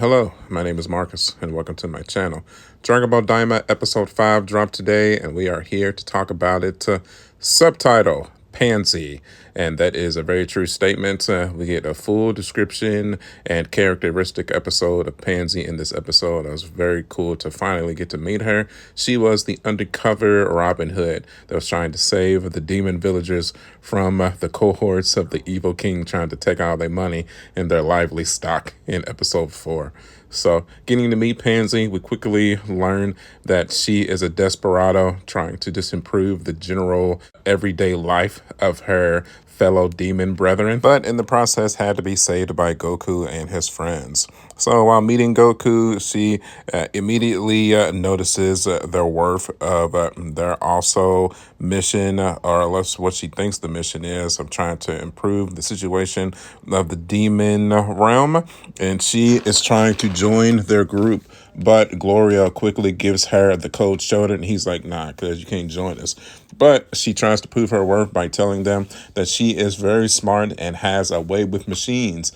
Hello, my name is Marcus, and welcome to my channel. Dragon Ball Daima Episode 5 dropped today, and we are here to talk about it. Subtitle, Pansy, and that is a very true statement. We get a full description and characteristic episode of Pansy in this episode. It was very cool to finally get to meet her. She was the undercover Robin Hood that was trying to save the demon villagers from the cohorts of the evil king trying to take all their money and their lively stock in episode 4. So, getting to meet Pansy, we quickly learn that she is a desperado trying to just improve the general everyday life of her fellow demon brethren, but in the process had to be saved by Goku and his friends. So while meeting Goku, she immediately notices the worth of their also mission, or less what she thinks the mission is, of trying to improve the situation of the demon realm. And she is trying to join their group, but Gloria quickly gives her the cold shoulder, and he's like, nah, because you can't join us. But she tries to prove her worth by telling them that she is very smart and has a way with machines.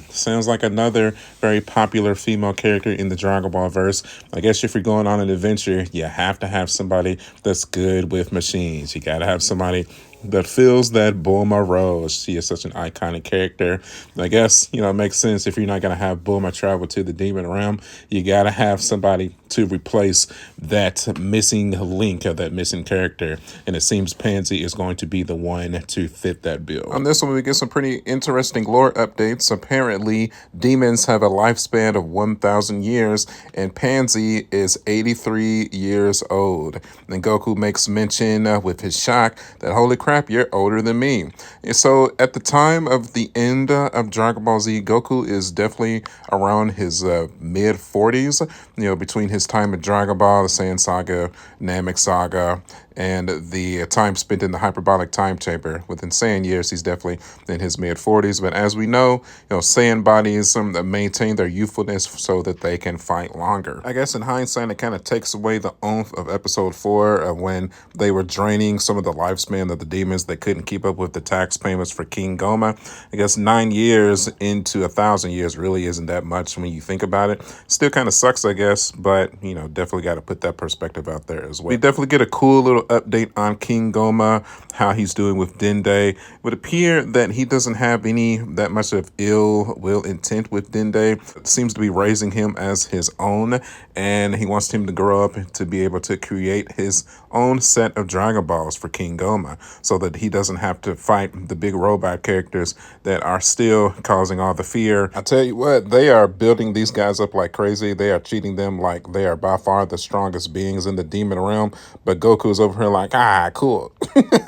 Sounds like another very popular female character in the Dragon Ball verse. I guess if you're going on an adventure, you have to have somebody that's good with machines. You got to have somebody that fills that Bulma role. She is such an iconic character. I guess, it makes sense if you're not going to have Bulma travel to the demon realm. You got to have somebody to replace that missing link of that missing character. And it seems Pansy is going to be the one to fit that bill. On this one, we get some pretty interesting lore updates. Apparently, demons have a lifespan of 1,000 years, and Pansy is 83 years old. And Goku makes mention with his shock that, holy crap, you're older than me. And so at the time of the end of Dragon Ball Z, Goku is definitely around his mid 40s, between his time at Dragon Ball, the Saiyan Saga, Namek Saga, and the time spent in the hyperbolic time chamber. Within Saiyan years, he's definitely in his mid 40s. But as we know, Saiyan bodies maintain their youthfulness so that they can fight longer. I guess in hindsight, it kind of takes away the oomph of episode 4 when they were draining some of the lifespan of the demons. They couldn't keep up with the tax payments for King Goma. I guess 9 years into 1,000 years really isn't that much when you think about it. Still kind of sucks, I guess, but definitely got to put that perspective out there as well. We definitely get a cool little update on King Goma, how he's doing with Dende. It would appear that he doesn't have that much of ill will intent with Dende. It seems to be raising him as his own, and he wants him to grow up to be able to create his own set of Dragon Balls for King Goma, so that he doesn't have to fight the big robot characters that are still causing all the fear. I tell you what, they are building these guys up like crazy. They are treating them like they are by far the strongest beings in the demon realm, but Goku's over here like, cool.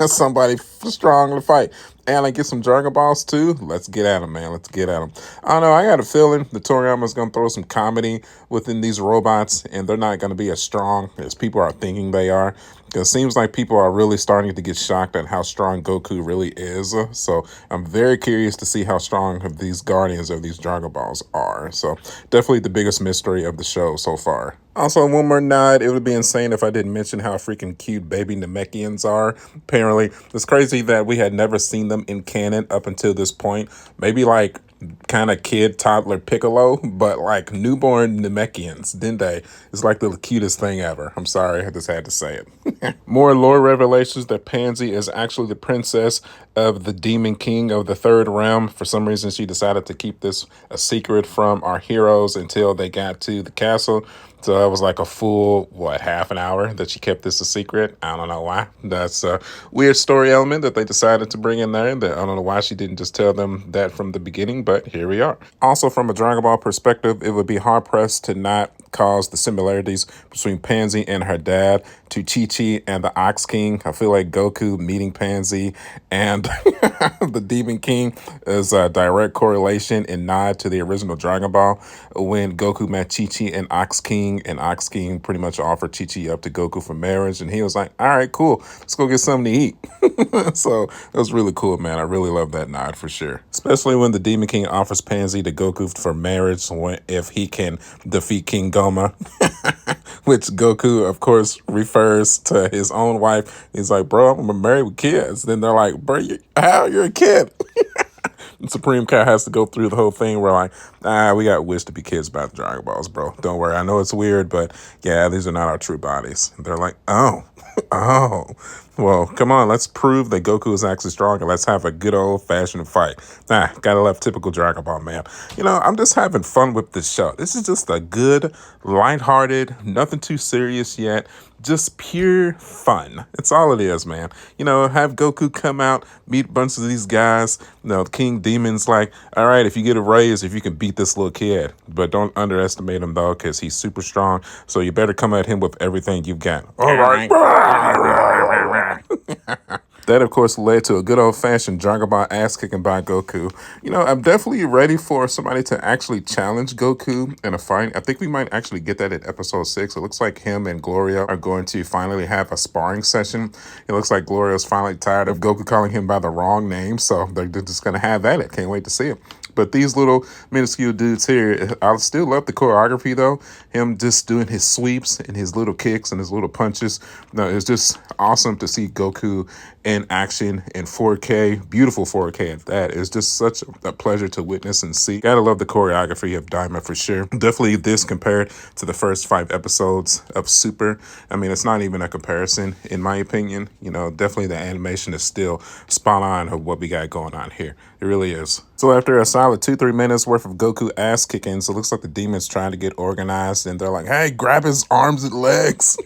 Somebody strong to fight. And I get some Dragon Balls too. Let's get at them, man. Let's get at them. I don't know. I got a feeling the Toriyama's going to throw some comedy within these robots, and they're not going to be as strong as people are thinking they are. Because it seems like people are really starting to get shocked at how strong Goku really is. So I'm very curious to see how strong these Guardians of these Dragon Balls are. So definitely the biggest mystery of the show so far. Also, one more nod, it would be insane if I didn't mention how freaking cute baby Namekians are. Apparently, it's crazy that we had never seen them in canon up until this point. Maybe like kind of kid toddler Piccolo, but like newborn Namekians, Dende, is like the cutest thing ever. I'm sorry, I just had to say it. More lore revelations that Pansy is actually the princess of the Demon King of the Third Realm. For some reason, she decided to keep this a secret from our heroes until they got to the castle. So that was like a full, half an hour that she kept this a secret. I don't know why. That's a weird story element that they decided to bring in there. I don't know why she didn't just tell them that from the beginning, but here we are. Also, from a Dragon Ball perspective, it would be hard-pressed to not cause the similarities between Pansy and her dad to Chi-Chi and the Ox King. I feel like Goku meeting Pansy and the Demon King is a direct correlation and nod to the original Dragon Ball when Goku met Chi-Chi and Ox King, and Ox King pretty much offered Chi-Chi up to Goku for marriage, and he was like, all right, cool, let's go get something to eat. So it was really cool, man. I really love that nod for sure. Especially when the Demon King offers Pansy to Goku for marriage if he can defeat King Goma, which Goku, of course, refers to his own wife. He's like, bro, I'm gonna marry with kids. Then they're like, bro, you're a kid. Supreme Kai has to go through the whole thing where like, we got wish to be kids about the Dragon Balls, bro. Don't worry. I know it's weird, but yeah, these are not our true bodies. They're like, oh, oh. Well, come on, let's prove that Goku is actually strong and let's have a good old fashioned fight. Gotta love typical Dragon Ball, man. I'm just having fun with this show. This is just a good, lighthearted, nothing too serious yet, just pure fun. It's all it is, man. Have Goku come out, meet a bunch of these guys. King Demon's like, all right, if you get a raise, if you can beat this little kid, but don't underestimate him though, because he's super strong. So you better come at him with everything you've got. All right. That, of course, led to a good old-fashioned Dragon Ball ass kicking by Goku. I'm definitely ready for somebody to actually challenge Goku in a fight. I think we might actually get that in episode 6. It looks like him and Gloria are going to finally have a sparring session. It looks like Gloria's finally tired of Goku calling him by the wrong name, so they're just going to have at it. Can't wait to see it. But these little minuscule dudes here, I still love the choreography though. Him just doing his sweeps and his little kicks and his little punches. It's just awesome to see Goku in action in 4K, beautiful 4K at that. It's just such a pleasure to witness and see. Gotta love the choreography of Daima for sure. Definitely this compared to the first 5 episodes of Super. I mean, it's not even a comparison in my opinion. Definitely the animation is still spot on of what we got going on here. It really is. So after a solid 2-3 minutes worth of Goku ass kicking, so it looks like the demon's trying to get organized and they're like, hey, grab his arms and legs.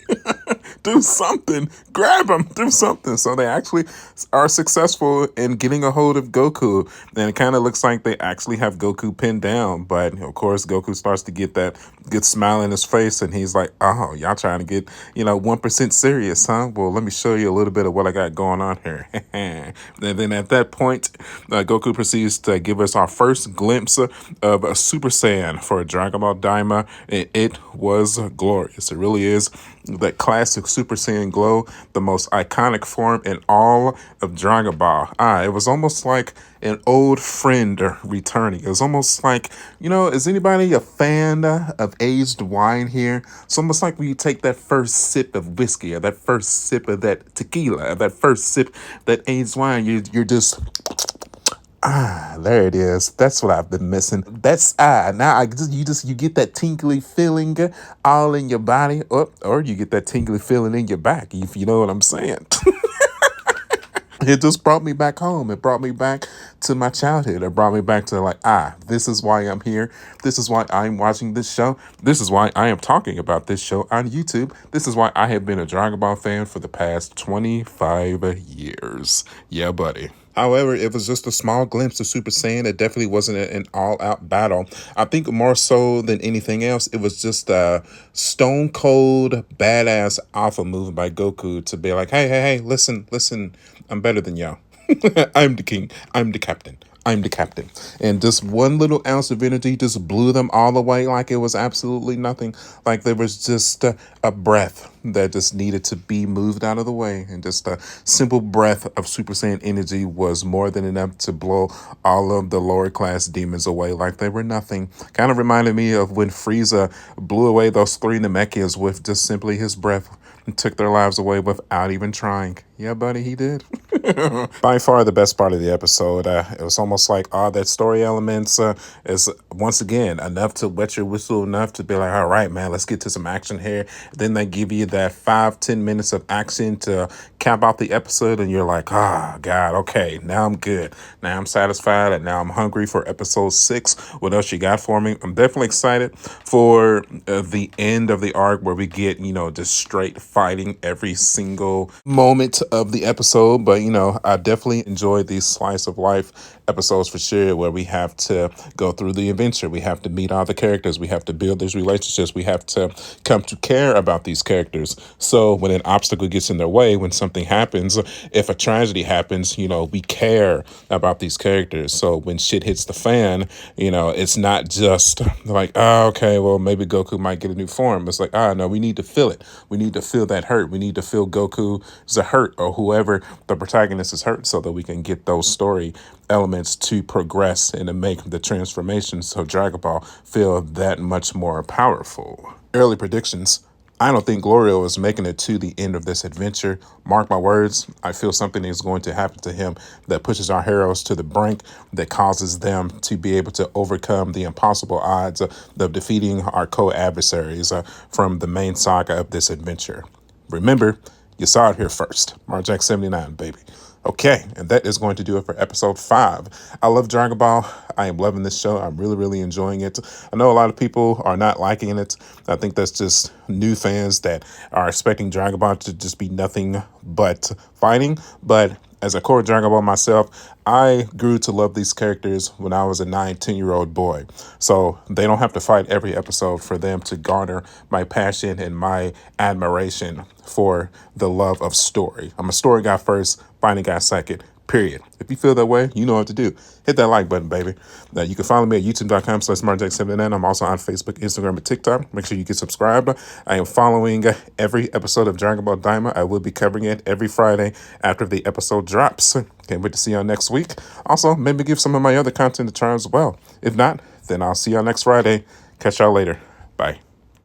Do something. Grab him. Do something. So they actually are successful in getting a hold of Goku. And it kind of looks like they actually have Goku pinned down. But of course, Goku starts to get that good smile in his face. And he's like, oh, y'all trying to get, 1% serious, huh? Well, let me show you a little bit of what I got going on here. And then at that point, Goku proceeds to give us our first glimpse of a Super Saiyan for Dragon Ball Daima. And it was glorious. It really is. That classic Super Saiyan glow, the most iconic form in all of Dragon Ball. It was almost like an old friend returning. It was almost like, is anybody a fan of aged wine here? It's almost like when you take that first sip of whiskey or that first sip of that tequila, or that first sip of that aged wine, you're just... there it is. That's what I've been missing. That's now you get that tingly feeling all in your body, or you get that tingly feeling in your back, if you know what I'm saying. It just brought me back home. It brought me back to my childhood. It brought me back to like, this is why I'm here. This is why I'm watching this show. This is why I am talking about this show on YouTube. This is why I have been a Dragon Ball fan for the past 25 years. Yeah, buddy. However, it was just a small glimpse of Super Saiyan. It definitely wasn't an all-out battle. I think more so than anything else, it was just a stone cold, badass alpha move by Goku to be like, hey, listen, I'm better than y'all. I'm the king. I'm the captain. I'm the captain. And just one little ounce of energy just blew them all away like it was absolutely nothing. Like there was just a breath that just needed to be moved out of the way. And just a simple breath of Super Saiyan energy was more than enough to blow all of the lower class demons away like they were nothing. Kind of reminded me of when Frieza blew away those 3 Namekians with just simply his breath and took their lives away without even trying. Yeah, buddy, he did. By far the best part of the episode. It was almost like all that story elements is once again enough to wet your whistle, enough to be like, all right, man, let's get to some action here. Then they give you that 5-10 minutes of action to cap out the episode, and you're like, God, okay, now I'm good. Now I'm satisfied, and now I'm hungry for episode 6. What else you got for me? I'm definitely excited for the end of the arc where we get, just straight fighting every single moment of the episode. But I definitely enjoyed these slice of life episodes for sure, where we have to go through the adventure, we have to meet all the characters, we have to build these relationships, we have to come to care about these characters. So when an obstacle gets in their way, when something happens, if a tragedy happens, we care about these characters. So when shit hits the fan, it's not just like, okay, well, maybe Goku might get a new form. It's like, no, we need to feel it. We need to feel that hurt. We need to feel Goku's hurt, or whoever the protagonist is hurt, so that we can get those story elements to progress and to make the transformations of Dragon Ball feel that much more powerful. Early predictions. I don't think Glorio is making it to the end of this adventure. Mark my words, I feel something is going to happen to him that pushes our heroes to the brink, that causes them to be able to overcome the impossible odds of defeating our co-adversaries from the main saga of this adventure. Remember, you saw it here first. Marjack 79, baby. Okay, and that is going to do it for episode 5. I love Dragon Ball. I am loving this show. I'm really, really enjoying it. I know a lot of people are not liking it. I think that's just new fans that are expecting Dragon Ball to just be nothing but fighting. But as a core Dragon Ball myself, I grew to love these characters when I was a 9, 10-year-old boy. So they don't have to fight every episode for them to garner my passion and my admiration for the love of story. I'm a story guy first, fighting guy second. Period. If you feel that way, you know what to do. Hit that like button, baby. Now, you can follow me at youtube.com/SmartJack79. I'm also on Facebook, Instagram, and TikTok. Make sure you get subscribed. I am following every episode of Dragon Ball Daima. I will be covering it every Friday after the episode drops. Can't wait to see y'all next week. Also, maybe give some of my other content a try as well. If not, then I'll see y'all next Friday. Catch y'all later. Bye.